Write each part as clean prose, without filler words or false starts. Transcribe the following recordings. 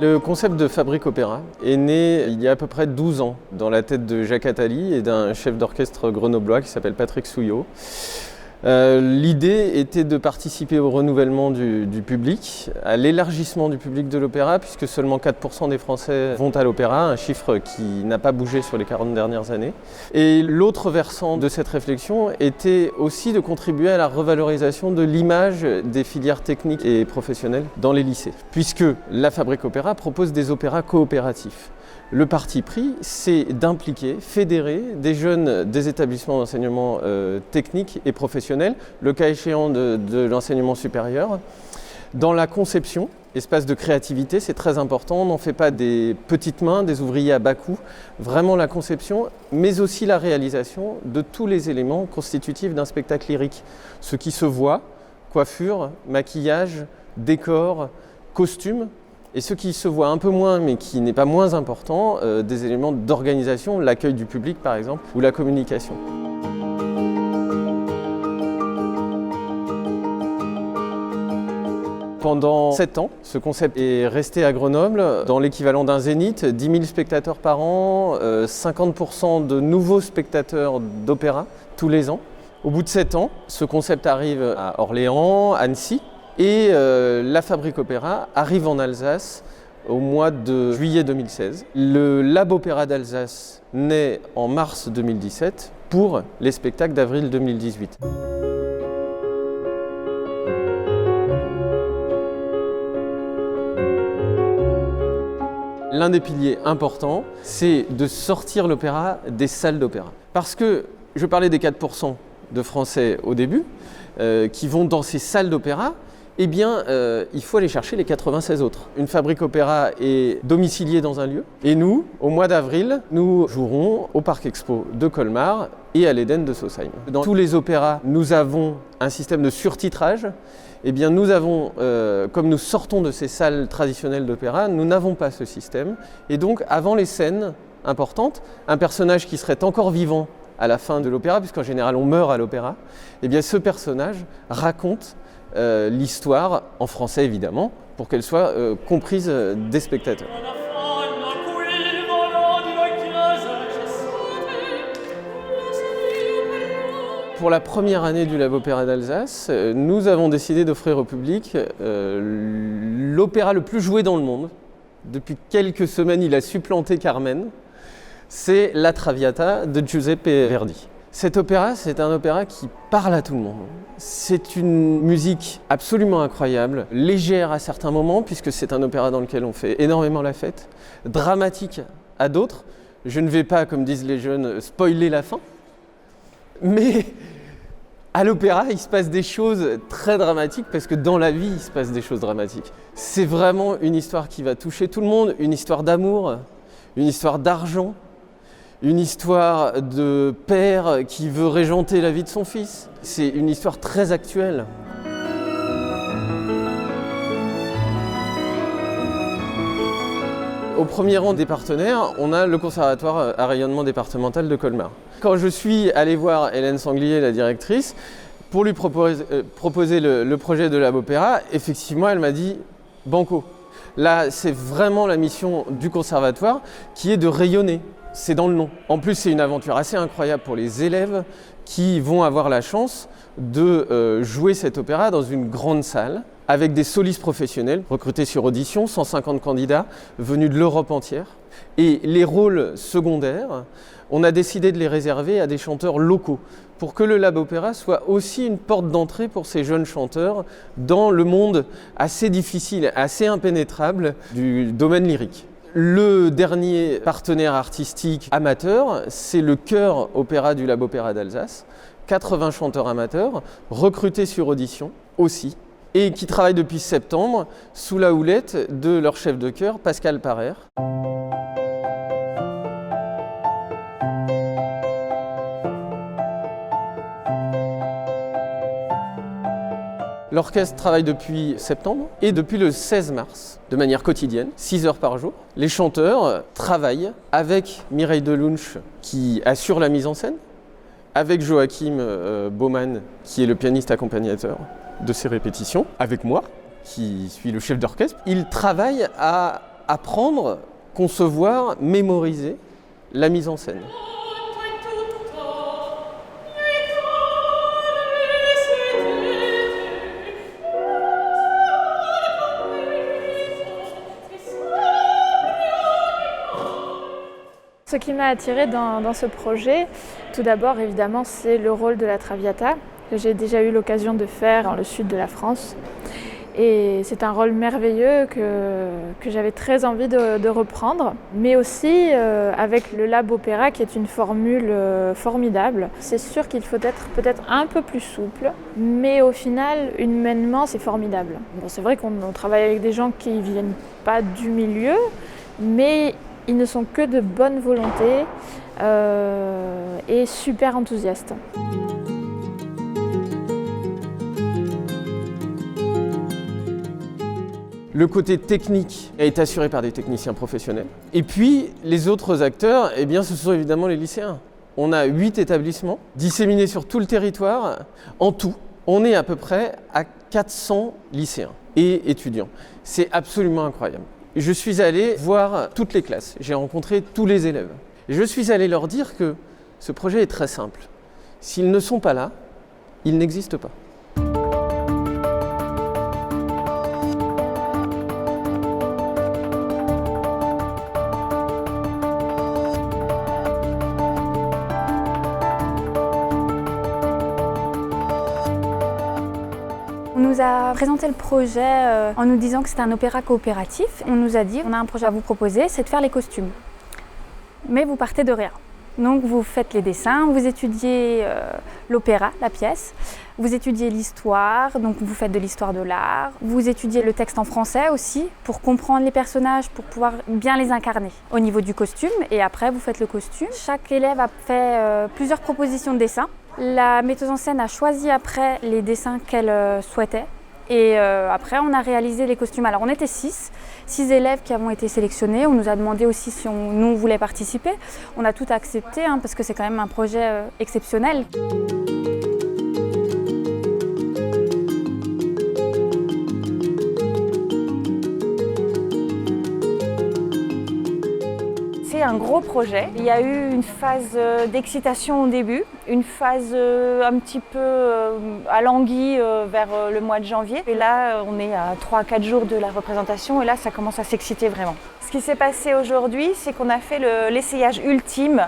Le concept de fabrique opéra est né il y a à peu près 12 ans dans la tête de Jacques Attali et d'un chef d'orchestre grenoblois qui s'appelle Patrick Souillot. L'idée était de participer au renouvellement du public, à l'élargissement du public de l'opéra, puisque seulement 4% des Français vont à l'opéra, un chiffre qui n'a pas bougé sur les 40 dernières années. Et l'autre versant de cette réflexion était aussi de contribuer à la revalorisation de l'image des filières techniques et professionnelles dans les lycées, puisque la Fabrique Opéra propose des opéras coopératifs. Le parti pris, c'est d'impliquer, fédérer des jeunes des établissements d'enseignement technique et professionnel, le cas échéant de l'enseignement supérieur, dans la conception, espace de créativité, c'est très important. On n'en fait pas des petites mains, des ouvriers à bas coût, vraiment la conception, mais aussi la réalisation de tous les éléments constitutifs d'un spectacle lyrique. Ce qui se voit, coiffure, maquillage, décor, costume. Et ce qui se voit un peu moins, mais qui n'est pas moins important, des éléments d'organisation, l'accueil du public par exemple, ou la communication. Pendant 7 ans, ce concept est resté à Grenoble, dans l'équivalent d'un zénith, 10 000 spectateurs par an, 50% de nouveaux spectateurs d'opéra tous les ans. Au bout de 7 ans, ce concept arrive à Orléans, Annecy, et la Fabrique Opéra arrive en Alsace au mois de juillet 2016. Le Lab Opéra d'Alsace naît en mars 2017 pour les spectacles d'avril 2018. L'un des piliers importants, c'est de sortir l'opéra des salles d'opéra. Parce que, je parlais des 4% de Français au début, qui vont dans ces salles d'opéra, eh bien, il faut aller chercher les 96 autres. Une Fabrique Opéra est domiciliée dans un lieu. Et nous, au mois d'avril, nous jouerons au Parc Expo de Colmar et à l'Éden de Sausheim. Dans tous les opéras, nous avons un système de surtitrage. Eh bien, nous avons, comme nous sortons de ces salles traditionnelles d'opéra, nous n'avons pas ce système. Et donc, avant les scènes importantes, un personnage qui serait encore vivant à la fin de l'opéra, puisqu'en général on meurt à l'opéra, eh bien, ce personnage raconte l'histoire, en français évidemment, pour qu'elle soit comprise des spectateurs. Pour la première année du Lab Opéra d'Alsace, nous avons décidé d'offrir au public l'opéra le plus joué dans le monde. Depuis quelques semaines, il a supplanté Carmen. C'est La Traviata de Giuseppe Verdi. Cet opéra, c'est un opéra qui parle à tout le monde. C'est une musique absolument incroyable, légère à certains moments, puisque c'est un opéra dans lequel on fait énormément la fête, dramatique à d'autres. Je ne vais pas, comme disent les jeunes, spoiler la fin, mais à l'opéra, il se passe des choses très dramatiques, parce que dans la vie, il se passe des choses dramatiques. C'est vraiment une histoire qui va toucher tout le monde, une histoire d'amour, une histoire d'argent, une histoire de père qui veut régenter la vie de son fils. C'est une histoire très actuelle. Au premier rang des partenaires, on a le Conservatoire à rayonnement départemental de Colmar. Quand je suis allé voir Hélène Sanglier, la directrice, pour lui proposer le projet de Lab Opéra, effectivement, elle m'a dit « banco ». Là, c'est vraiment la mission du Conservatoire qui est de rayonner. C'est dans le nom. En plus, c'est une aventure assez incroyable pour les élèves qui vont avoir la chance de jouer cet opéra dans une grande salle avec des solistes professionnels recrutés sur audition, 150 candidats venus de l'Europe entière. Et les rôles secondaires, on a décidé de les réserver à des chanteurs locaux pour que le Lab Opéra soit aussi une porte d'entrée pour ces jeunes chanteurs dans le monde assez difficile, assez impénétrable du domaine lyrique. Le dernier partenaire artistique amateur, c'est le chœur opéra du Lab Opéra d'Alsace. 80 chanteurs amateurs, recrutés sur audition aussi, et qui travaillent depuis septembre sous la houlette de leur chef de chœur, Pascal Parer. L'orchestre travaille depuis septembre et depuis le 16 mars, de manière quotidienne, 6 heures par jour. Les chanteurs travaillent avec Mireille Delunch qui assure la mise en scène, avec Joachim Baumann qui est le pianiste accompagnateur de ces répétitions, avec moi qui suis le chef d'orchestre. Ils travaillent à apprendre, concevoir, mémoriser la mise en scène. Ce qui m'a attirée dans ce projet, tout d'abord évidemment, c'est le rôle de la Traviata, que j'ai déjà eu l'occasion de faire dans le sud de la France. Et c'est un rôle merveilleux que j'avais très envie de reprendre, mais aussi avec le Lab Opéra qui est une formule formidable. C'est sûr qu'il faut être peut-être un peu plus souple, mais au final, humainement, c'est formidable. Bon, c'est vrai qu'on travaille avec des gens qui ne viennent pas du milieu, mais ils ne sont que de bonne volonté et super enthousiastes. Le côté technique est assuré par des techniciens professionnels. Et puis, les autres acteurs, eh bien, ce sont évidemment les lycéens. On a 8 établissements disséminés sur tout le territoire. En tout, on est à peu près à 400 lycéens et étudiants. C'est absolument incroyable. Je suis allé voir toutes les classes. J'ai rencontré tous les élèves. Je suis allé leur dire que ce projet est très simple. S'ils ne sont pas là, ils n'existent pas. On nous a présenté le projet en nous disant que c'était un opéra coopératif. On nous a dit, on a un projet à vous proposer, c'est de faire les costumes. Mais vous partez de rien. Donc vous faites les dessins, vous étudiez l'opéra, la pièce, vous étudiez l'histoire, donc vous faites de l'histoire de l'art, vous étudiez le texte en français aussi pour comprendre les personnages, pour pouvoir bien les incarner au niveau du costume, et après vous faites le costume. Chaque élève a fait plusieurs propositions de dessins. La metteuse en scène a choisi après les dessins qu'elle souhaitait. Et après, on a réalisé les costumes. Alors, on était 6 élèves qui avons été sélectionnés. On nous a demandé aussi si nous voulait participer. On a tout accepté parce que c'est quand même un projet exceptionnel. C'est un gros projet. Il y a eu une phase d'excitation au début, une phase un petit peu alanguie vers le mois de janvier. Et là, on est à 3-4 jours de la représentation et là, ça commence à s'exciter vraiment. Ce qui s'est passé aujourd'hui, c'est qu'on a fait l'essayage ultime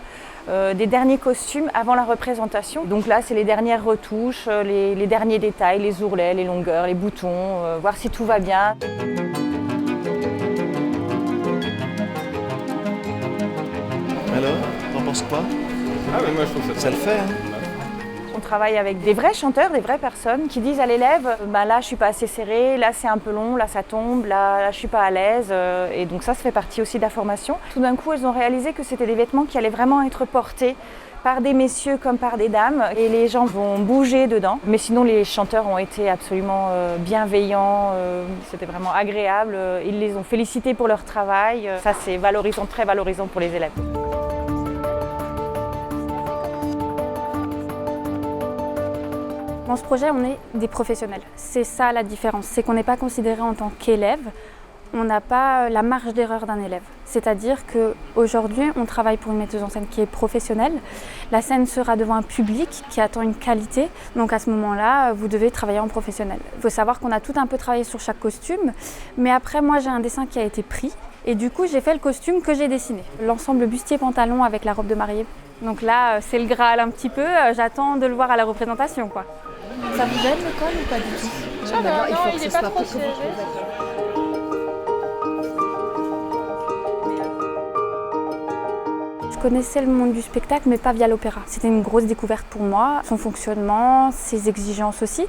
des derniers costumes avant la représentation. Donc là, c'est les dernières retouches, les derniers détails, les ourlets, les longueurs, les boutons, voir si tout va bien. Alors, t'en penses quoi? Ah mais moi je trouve Ça le fait, hein? On travaille avec des vrais chanteurs, des vraies personnes qui disent à l'élève là je suis pas assez serré, là c'est un peu long, là ça tombe, là je suis pas à l'aise. Et donc ça fait partie aussi de la formation. Tout d'un coup, elles ont réalisé que c'était des vêtements qui allaient vraiment être portés par des messieurs comme par des dames et les gens vont bouger dedans. Mais sinon les chanteurs ont été absolument bienveillants, c'était vraiment agréable. Ils les ont félicités pour leur travail. Ça c'est valorisant, très valorisant pour les élèves. Dans ce projet, on est des professionnels. C'est ça la différence, c'est qu'on n'est pas considéré en tant qu'élève. On n'a pas la marge d'erreur d'un élève. C'est-à-dire qu'aujourd'hui, on travaille pour une metteuse en scène qui est professionnelle. La scène sera devant un public qui attend une qualité. Donc à ce moment-là, vous devez travailler en professionnel. Il faut savoir qu'on a tout un peu travaillé sur chaque costume. Mais après, moi, j'ai un dessin qui a été pris. Et du coup, j'ai fait le costume que j'ai dessiné. L'ensemble bustier-pantalon avec la robe de mariée. Donc là, c'est le Graal un petit peu. J'attends de le voir à la représentation, quoi. Ça vous aide le col ou pas du tout? Ça va, non, il n'est pas trop serré. Je connaissais le monde du spectacle, mais pas via l'opéra. C'était une grosse découverte pour moi, son fonctionnement, ses exigences aussi.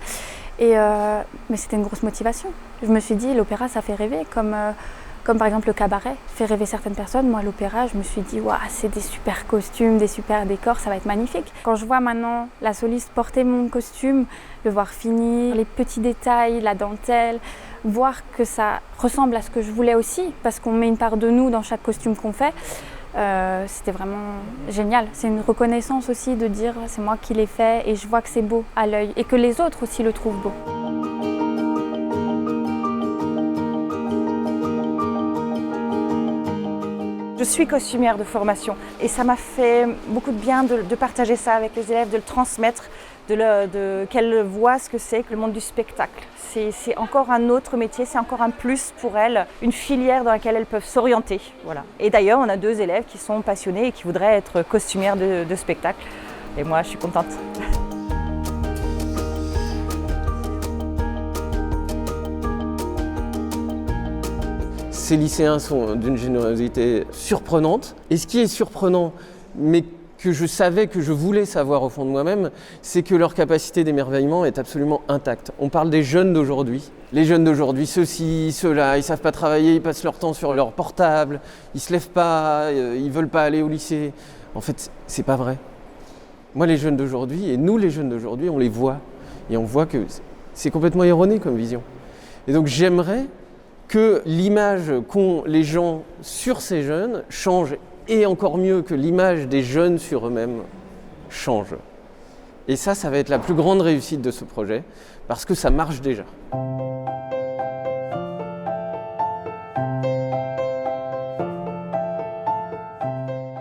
Mais c'était une grosse motivation. Je me suis dit, l'opéra, ça fait rêver, comme par exemple le cabaret fait rêver certaines personnes. Moi, l'opéra, je me suis dit, waouh, c'est des super costumes, des super décors, ça va être magnifique. Quand je vois maintenant la soliste porter mon costume, le voir finir, les petits détails, la dentelle, voir que ça ressemble à ce que je voulais aussi, parce qu'on met une part de nous dans chaque costume qu'on fait, c'était vraiment génial. C'est une reconnaissance aussi de dire, c'est moi qui l'ai fait et je vois que c'est beau à l'œil et que les autres aussi le trouvent beau. Je suis costumière de formation et ça m'a fait beaucoup de bien de partager ça avec les élèves, de le transmettre, qu'elles voient ce que c'est que le monde du spectacle. C'est encore un autre métier, c'est encore un plus pour elles, une filière dans laquelle elles peuvent s'orienter. Voilà. Et d'ailleurs, on a 2 élèves qui sont passionnés et qui voudraient être costumières de spectacle. Et moi, je suis contente. Ces lycéens sont d'une générosité surprenante. Et ce qui est surprenant, mais que je savais, que je voulais savoir au fond de moi-même, c'est que leur capacité d'émerveillement est absolument intacte. On parle des jeunes d'aujourd'hui. Les jeunes d'aujourd'hui, ceux-ci, ceux-là, ils ne savent pas travailler, ils passent leur temps sur leur portable, ils ne se lèvent pas, ils ne veulent pas aller au lycée. En fait, c'est pas vrai. Moi, les jeunes d'aujourd'hui, et nous les jeunes d'aujourd'hui, on les voit. Et on voit que c'est complètement erroné comme vision. Et donc j'aimerais que l'image qu'ont les gens sur ces jeunes change, et encore mieux que l'image des jeunes sur eux-mêmes change. Et ça va être la plus grande réussite de ce projet, parce que ça marche déjà.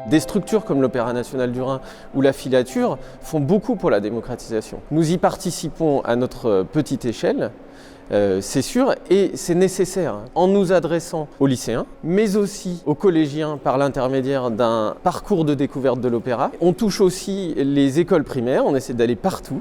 Des structures comme l'Opéra national du Rhin ou la Filature font beaucoup pour la démocratisation. Nous y participons à notre petite échelle, c'est sûr, et c'est nécessaire en nous adressant aux lycéens, mais aussi aux collégiens par l'intermédiaire d'un parcours de découverte de l'opéra. On touche aussi les écoles primaires, on essaie d'aller partout.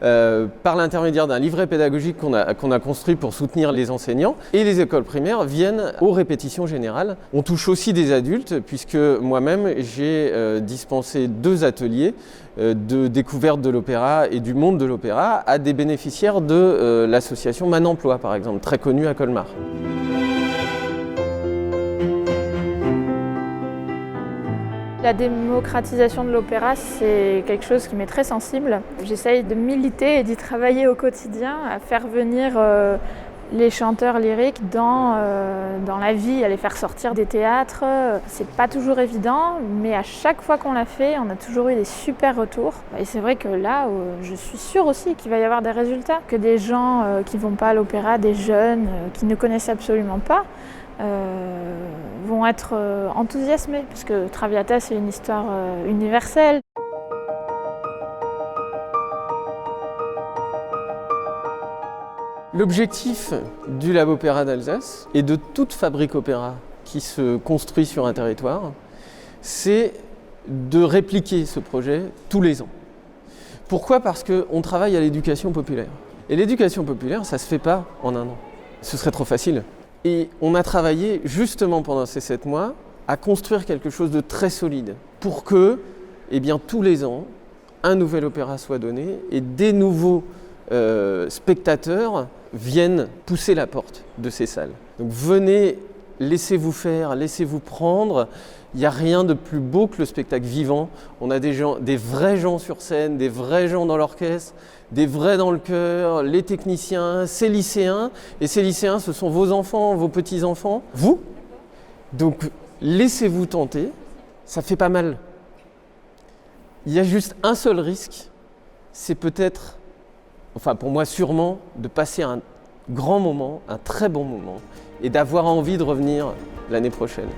Par l'intermédiaire d'un livret pédagogique qu'on a construit pour soutenir les enseignants. Et les écoles primaires viennent aux répétitions générales. On touche aussi des adultes, puisque moi-même j'ai dispensé 2 ateliers de découverte de l'opéra et du monde de l'opéra à des bénéficiaires de l'association Manemploi, par exemple, très connue à Colmar. La démocratisation de l'opéra, c'est quelque chose qui m'est très sensible. J'essaye de militer et d'y travailler au quotidien, à faire venir les chanteurs lyriques dans la vie, à les faire sortir des théâtres. C'est pas toujours évident, mais à chaque fois qu'on l'a fait, on a toujours eu des super retours. Et c'est vrai que là, je suis sûre aussi qu'il va y avoir des résultats, que des gens qui vont pas à l'opéra, des jeunes qui ne connaissent absolument pas, vont être enthousiasmés, parce que Traviata, c'est une histoire universelle. L'objectif du Lab Opéra d'Alsace et de toute fabrique opéra qui se construit sur un territoire, c'est de répliquer ce projet tous les ans. Pourquoi ? Parce qu'on travaille à l'éducation populaire. Et l'éducation populaire, ça ne se fait pas en un an. Ce serait trop facile. Et on a travaillé justement pendant ces 7 mois à construire quelque chose de très solide pour que, tous les ans, un nouvel opéra soit donné et des nouveaux spectateurs viennent pousser la porte de ces salles. Donc venez, laissez-vous faire, laissez-vous prendre. Il n'y a rien de plus beau que le spectacle vivant. On a des vrais gens sur scène, des vrais gens dans l'orchestre, des vrais dans le chœur, les techniciens, ces lycéens. Et ces lycéens, ce sont vos enfants, vos petits-enfants, vous. Donc laissez-vous tenter, ça fait pas mal. Il y a juste un seul risque, c'est peut-être, pour moi sûrement, de passer un grand moment, un très bon moment, et d'avoir envie de revenir l'année prochaine.